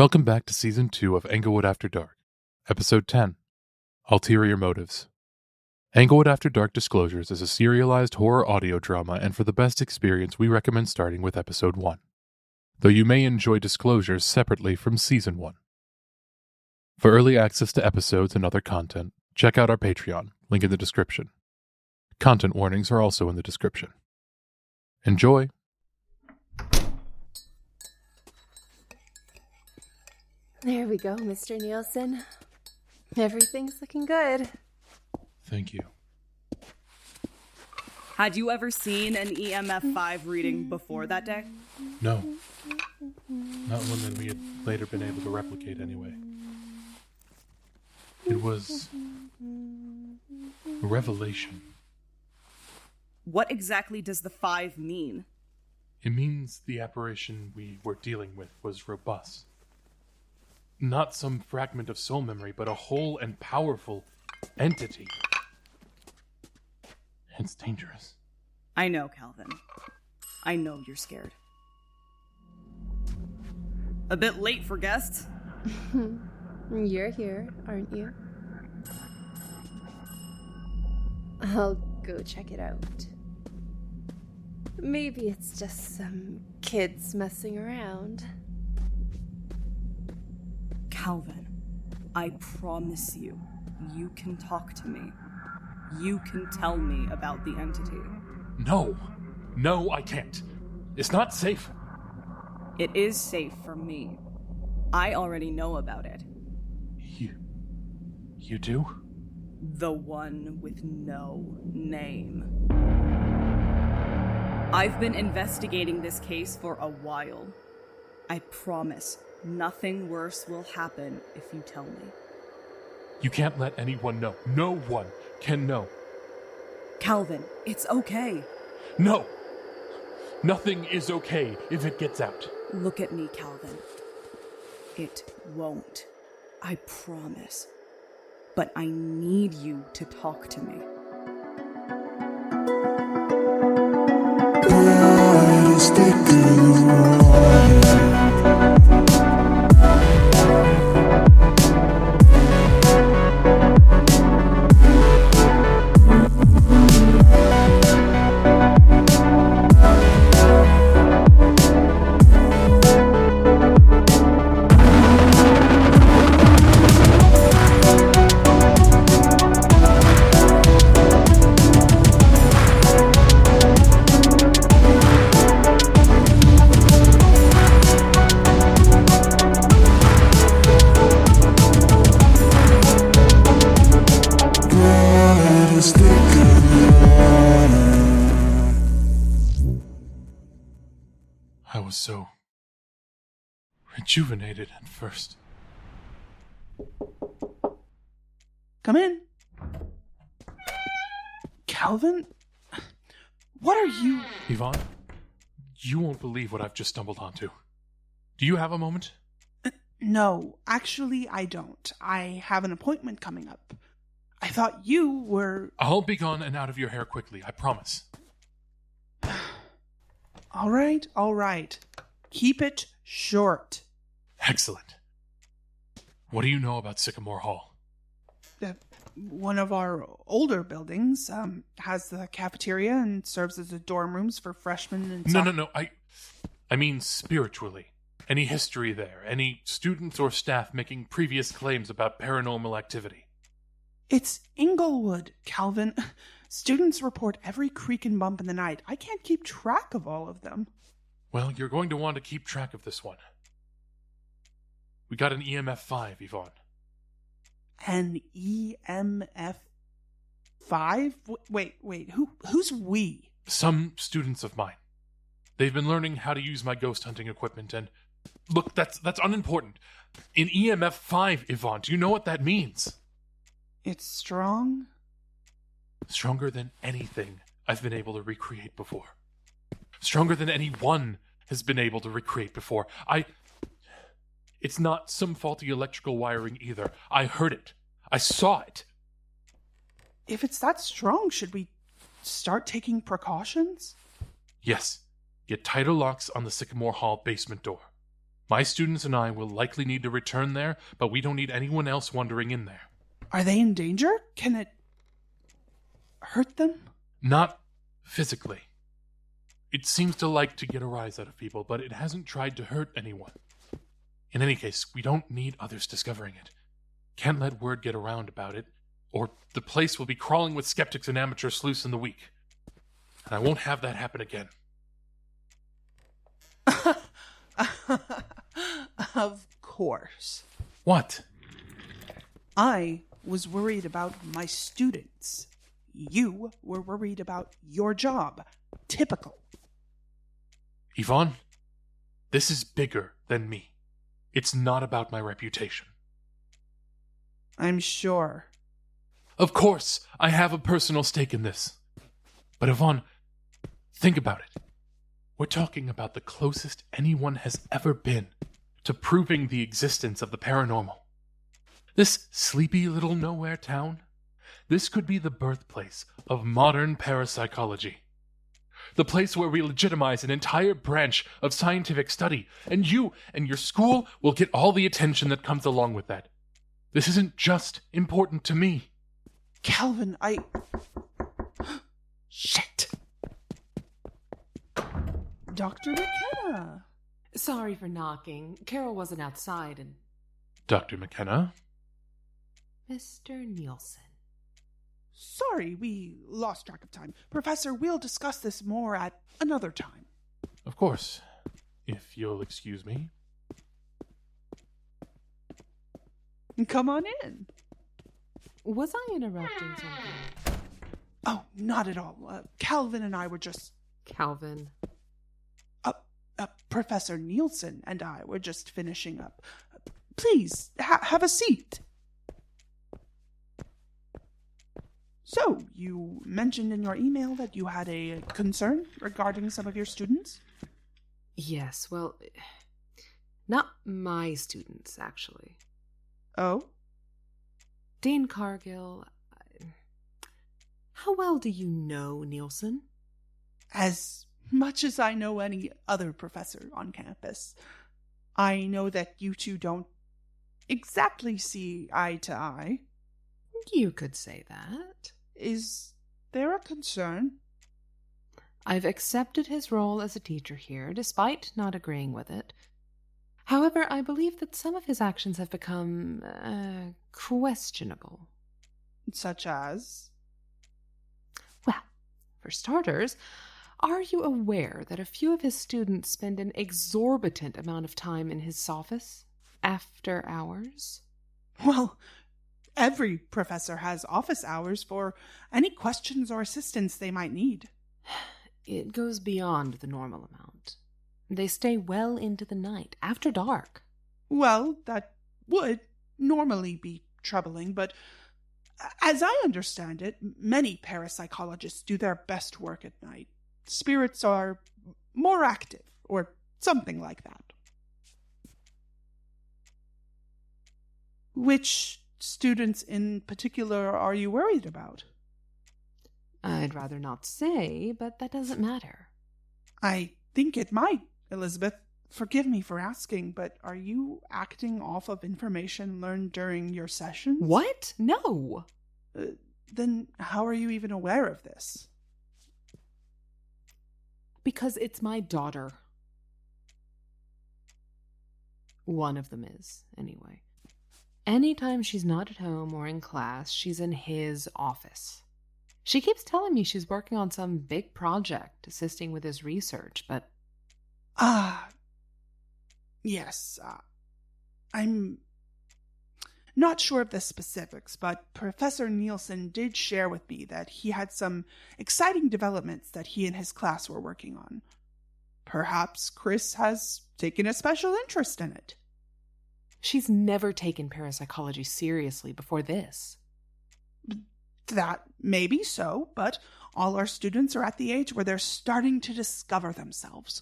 Welcome back to Season 2 of Englewood After Dark, Episode 10, Ulterior Motives. Englewood After Dark Disclosures is a serialized horror audio drama, and for the best experience we recommend starting with Episode 1, though you may enjoy Disclosures separately from Season 1. For early access to episodes and other content, check out our Patreon, link in the description. Content warnings are also in the description. Enjoy! There we go, Mr. Nielson. Everything's looking good. Thank you. Had you ever seen an EMF 5 reading before that day? No. Not one that we had later been able to replicate anyway. It was a revelation. What exactly does the 5 mean? It means the apparition we were dealing with was robust. Not some fragment of soul memory, but a whole and powerful entity. It's dangerous. I know, Calvin. I know you're scared. A bit late for guests. You're here, aren't you? I'll go check it out. Maybe it's just some kids messing around. Calvin, I promise you, you can talk to me. You can tell me about the entity. No, I can't. It's not safe. It is safe for me. I already know about it. You do? The one with no name. I've been investigating this case for a while. I promise nothing worse will happen if you tell me. You can't let anyone know. No one can know. Calvin, it's okay. No! Nothing is okay if it gets out. Look at me, Calvin. It won't. I promise. But I need you to talk to me. I was so rejuvenated at first. Come in. Calvin? What are you... Yvonne, you won't believe what I've just stumbled onto. Do you have a moment? No, actually I don't. I have an appointment coming up. I thought you were... I'll be gone and out of your hair quickly, I promise. All right. Keep it short. Excellent. What do you know about Sycamore Hall? One of our older buildings has the cafeteria and serves as the dorm rooms for freshmen and... No. I mean spiritually. Any history there? Any students or staff making previous claims about paranormal activity? It's Englewood, Calvin. Students report every creak and bump in the night. I can't keep track of all of them. Well, you're going to want to keep track of this one. We got an EMF 5, Yvonne. An EMF 5? Wait, who's we? Some students of mine. They've been learning how to use my ghost hunting equipment and... Look, that's unimportant. An EMF 5, Yvonne, do you know what that means? It's strong? Stronger than anything I've been able to recreate before. Stronger than anyone has been able to recreate before. It's not some faulty electrical wiring either. I heard it. I saw it. If it's that strong, should we start taking precautions? Yes. Get tighter locks on the Sycamore Hall basement door. My students and I will likely need to return there, but we don't need anyone else wandering in there. Are they in danger? Can it hurt them? Not physically. It seems to like to get a rise out of people, but it hasn't tried to hurt anyone. In any case, we don't need others discovering it. Can't let word get around about it, or the place will be crawling with skeptics and amateur sleuths in the week. And I won't have that happen again. Of course. What? I was worried about my students. You were worried about your job. Typical. Yvonne, this is bigger than me. It's not about my reputation. I'm sure. Of course, I have a personal stake in this. But Yvonne, think about it. We're talking about the closest anyone has ever been to proving the existence of the paranormal. This sleepy little nowhere town, this could be the birthplace of modern parapsychology. The place where we legitimize an entire branch of scientific study, and you and your school will get all the attention that comes along with that. This isn't just important to me. Calvin, Shit! Dr. McKenna! Sorry for knocking. Carol wasn't outside and... Dr. McKenna? Mr. Nielson. Sorry, we lost track of time. Professor, we'll discuss this more at another time. Of course. If you'll excuse me. Come on in. Was I interrupting something? Oh, not at all. Calvin and I were just... Calvin. Professor Nielson and I were just finishing up. Please, have a seat. So, you mentioned in your email that you had a concern regarding some of your students? Yes, well, not my students, actually. Oh? Dean Cargill, how well do you know Nielson? As much as I know any other professor on campus. I know that you two don't exactly see eye to eye. You could say that. Is there a concern? I've accepted his role as a teacher here, despite not agreeing with it. However, I believe that some of his actions have become, questionable. Such as? Well, for starters, are you aware that a few of his students spend an exorbitant amount of time in his office after hours? Well, every professor has office hours for any questions or assistance they might need. It goes beyond the normal amount. They stay well into the night, after dark. Well, that would normally be troubling, but as I understand it, many parapsychologists do their best work at night. Spirits are more active, or something like that. Which students in particular are you worried about? I'd rather not say, but that doesn't matter. I think it might, Elizabeth. Forgive me for asking, but are you acting off of information learned during your sessions? What? No! Then how are you even aware of this? Because it's my daughter. One of them is, anyway. Anytime she's not at home or in class, she's in his office. She keeps telling me she's working on some big project, assisting with his research, but... Yes, I'm not sure of the specifics, but Professor Nielson did share with me that he had some exciting developments that he and his class were working on. Perhaps Chris has taken a special interest in it. She's never taken parapsychology seriously before this. That may be so, but all our students are at the age where they're starting to discover themselves.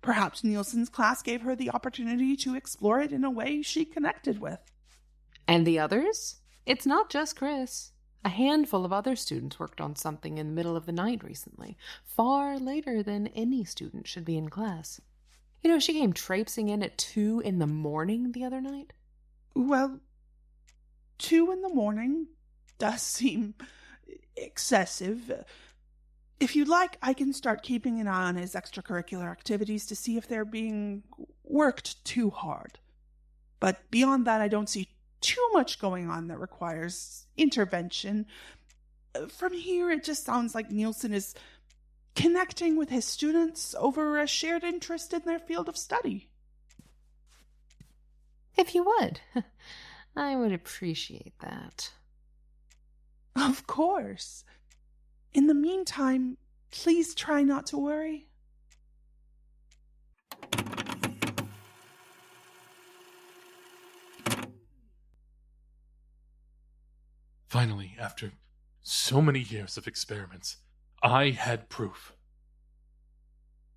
Perhaps Nielson's class gave her the opportunity to explore it in a way she connected with. And the others? It's not just Chris. A handful of other students worked on something in the middle of the night recently, far later than any student should be in class. You know, she came traipsing in at 2 in the morning the other night. Well, 2 in the morning does seem excessive. If you'd like, I can start keeping an eye on his extracurricular activities to see if they're being worked too hard. But beyond that, I don't see too much going on that requires intervention. From here, it just sounds like Nielson is connecting with his students over a shared interest in their field of study. If you would. I would appreciate that. Of course. In the meantime, please try not to worry. Finally, after so many years of experiments, I had proof.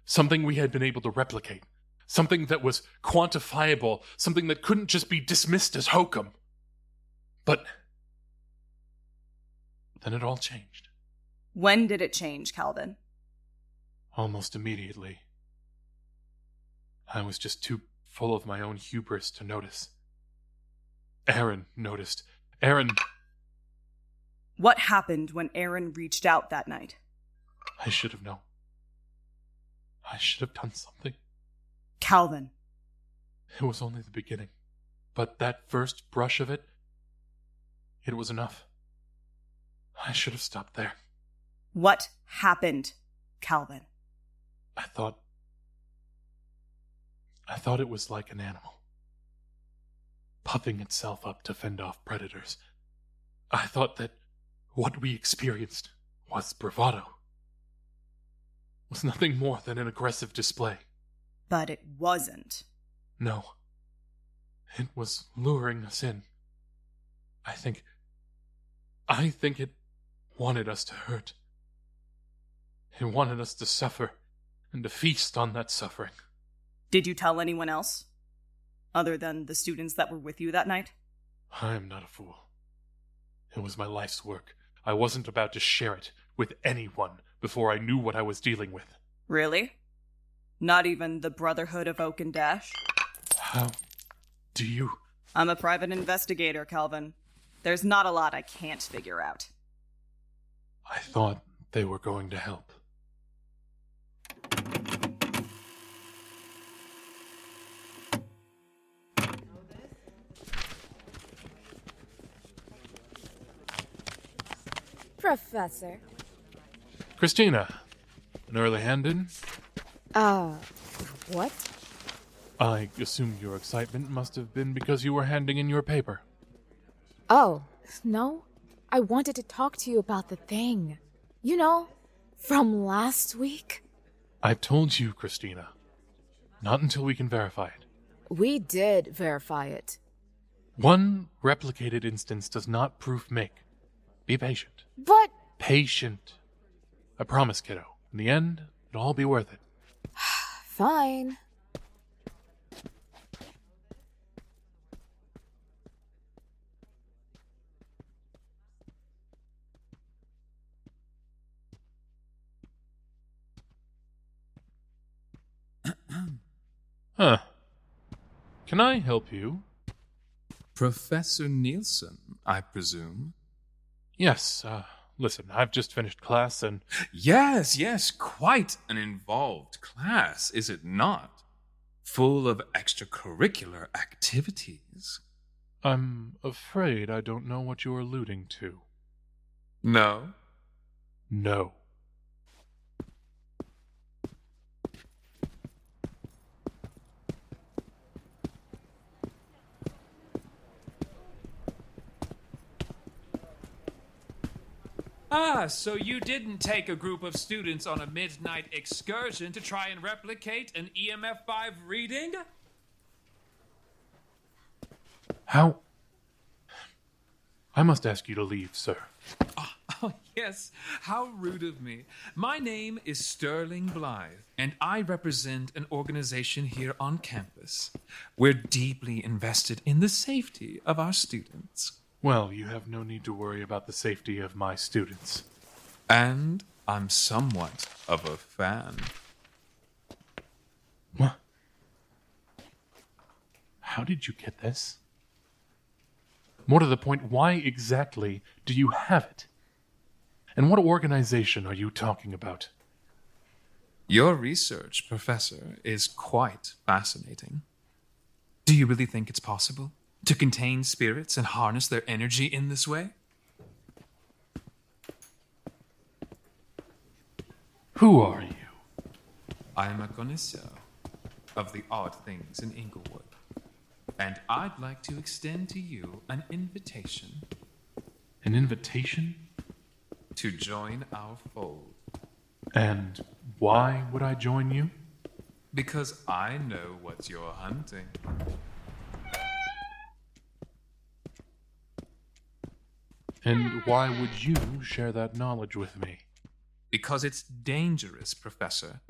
Something we had been able to replicate. Something that was quantifiable. Something that couldn't just be dismissed as hokum. But then it all changed. When did it change, Calvin? Almost immediately. I was just too full of my own hubris to notice. Aaron noticed. Aaron... What happened when Aaron reached out that night? I should have known. I should have done something. Calvin. It was only the beginning. But that first brush of it, it was enough. I should have stopped there. What happened, Calvin? I thought it was like an animal, puffing itself up to fend off predators. I thought that what we experienced was bravado, was nothing more than an aggressive display. But it wasn't. No, it was luring us in. I think it wanted us to hurt. It wanted us to suffer and to feast on that suffering. Did you tell anyone else? Other than the students that were with you that night? I am not a fool. It was my life's work. I wasn't about to share it with anyone before I knew what I was dealing with. Really? Not even the Brotherhood of Oak and Dash? How do you... I'm a private investigator, Calvin. There's not a lot I can't figure out. I thought they were going to help. Professor. Christina, an early hand in? What? I assume your excitement must have been because you were handing in your paper. Oh, no. I wanted to talk to you about the thing. You know, from last week. I've told you, Christina. Not until we can verify it. We did verify it. One replicated instance does not proof make. Be patient. But... Patient. I promise, kiddo. In the end, it'll all be worth it. Fine. Huh. Can I help you? Professor Nielson, I presume? Yes, listen, I've just finished class and... Yes, quite an involved class, is it not? Full of extracurricular activities. I'm afraid I don't know what you're alluding to. No? No. Ah, so you didn't take a group of students on a midnight excursion to try and replicate an EMF-5 reading? How? I must ask you to leave, sir. Oh, yes. How rude of me. My name is Sterling Blythe, and I represent an organization here on campus. We're deeply invested in the safety of our students. Well, you have no need to worry about the safety of my students. And I'm somewhat of a fan. What? How did you get this? More to the point, why exactly do you have it? And what organization are you talking about? Your research, Professor, is quite fascinating. Do you really think it's possible to contain spirits and harness their energy in this way? Who are you? I am a connoisseur of the odd things in Englewood, and I'd like to extend to you an invitation. An invitation? To join our fold. And why would I join you? Because I know what you're hunting. And why would you share that knowledge with me? Because it's dangerous, Professor.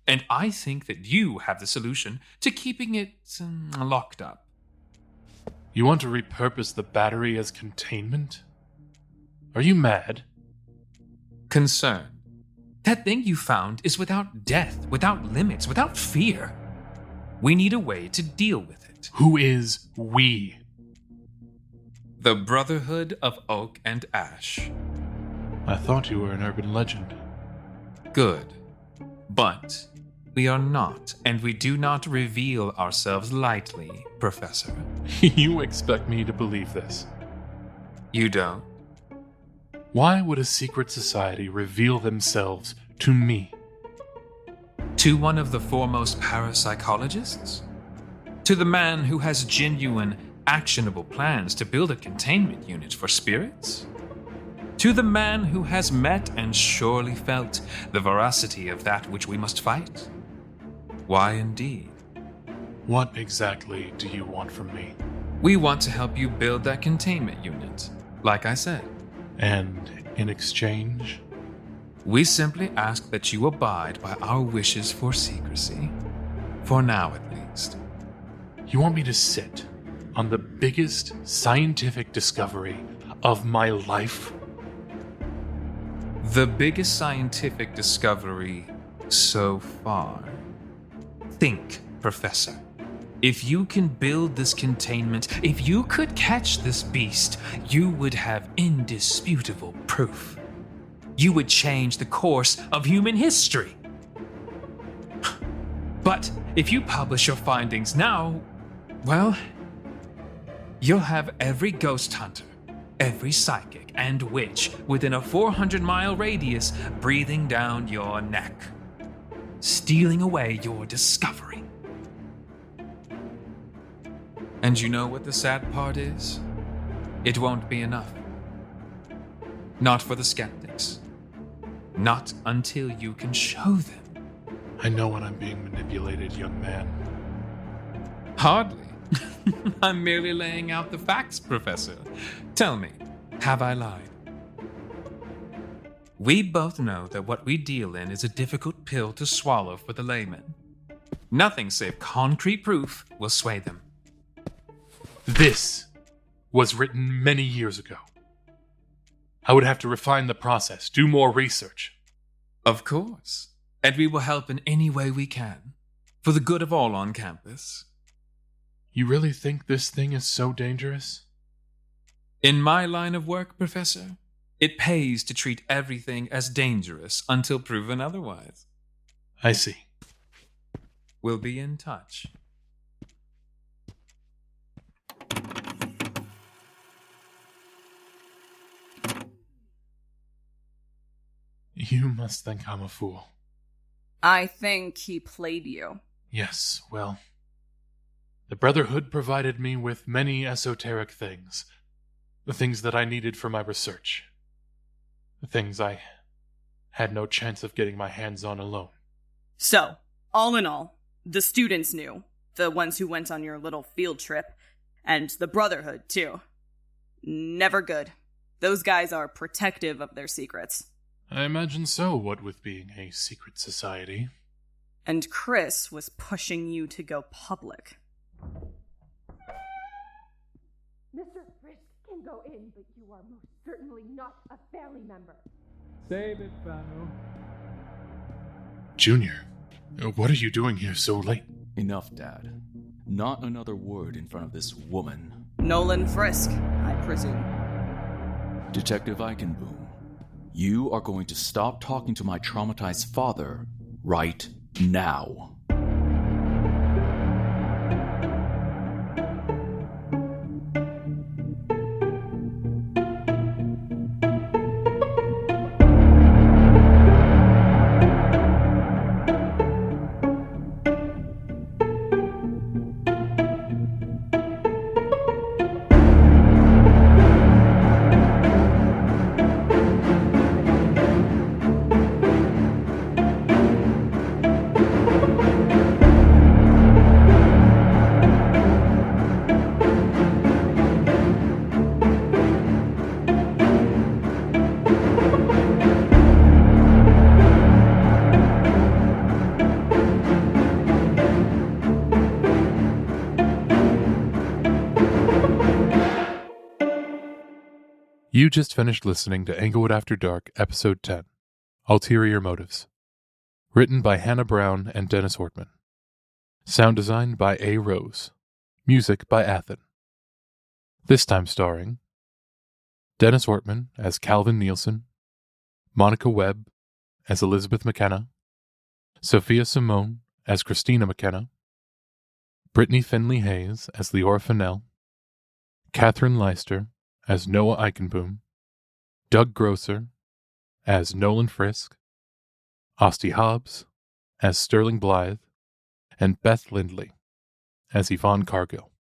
And I think that you have the solution to keeping it locked up. You want to repurpose the battery as containment? Are you mad? Concern. That thing you found is without death, without limits, without fear. We need a way to deal with it. Who is we? The Brotherhood of Oak and Ash. I thought you were an urban legend. Good. But we are not, and we do not reveal ourselves lightly, Professor. You expect me to believe this? You don't? Why would a secret society reveal themselves to me? To one of the foremost parapsychologists? To the man who has genuine, actionable plans to build a containment unit for spirits? To the man who has met and surely felt the veracity of that which we must fight? Why, indeed. What exactly do you want from me? We want to help you build that containment unit, like I said. And in exchange? We simply ask that you abide by our wishes for secrecy. For now, at least. You want me to sit on the biggest scientific discovery of my life? The biggest scientific discovery so far. Think, Professor. If you can build this containment, if you could catch this beast, you would have indisputable proof. You would change the course of human history. But if you publish your findings now, well, you'll have every ghost hunter, every psychic and witch within a 400-mile radius breathing down your neck, stealing away your discovery. And you know what the sad part is? It won't be enough. Not for the skeptics. Not until you can show them. I know when I'm being manipulated, young man. Hardly. I'm merely laying out the facts, Professor. Tell me, have I lied? We both know that what we deal in is a difficult pill to swallow for the layman. Nothing save concrete proof will sway them. This was written many years ago. I would have to refine the process, do more research. Of course. And we will help in any way we can, for the good of all on campus. You really think this thing is so dangerous? In my line of work, Professor, it pays to treat everything as dangerous until proven otherwise. I see. We'll be in touch. You must think I'm a fool. I think he played you. Yes, well, the Brotherhood provided me with many esoteric things. The things that I needed for my research. The things I had no chance of getting my hands on alone. So, all in all, the students knew. The ones who went on your little field trip. And the Brotherhood, too. Never good. Those guys are protective of their secrets. I imagine so, what with being a secret society. And Chris was pushing you to go public. Mr. Frisk can go in, but you are most certainly not a family member. Save it, Fano. Junior, what are you doing here so late? Enough, Dad. Not another word in front of this woman. Nolan Frisk, I presume. Detective Eichenboom, you are going to stop talking to my traumatized father right now. You just finished listening to Englewood After Dark, Episode 10, Ulterior Motives. Written by Hannah Brown and Dennis Ortman. Sound design by A. Rose. Music by Athen. This time starring Dennis Ortman as Calvin Nielson, Monica Webb as Elizabeth McKenna, Sophia Simone as Christina McKenna, Brittany Finley Hayes as Leora Fennell, Catherine Leister as Noah Eichenboom, Doug Grosser as Nolan Frisk, Osti Hobbs as Sterling Blythe, and Beth Lindley as Yvonne Cargill.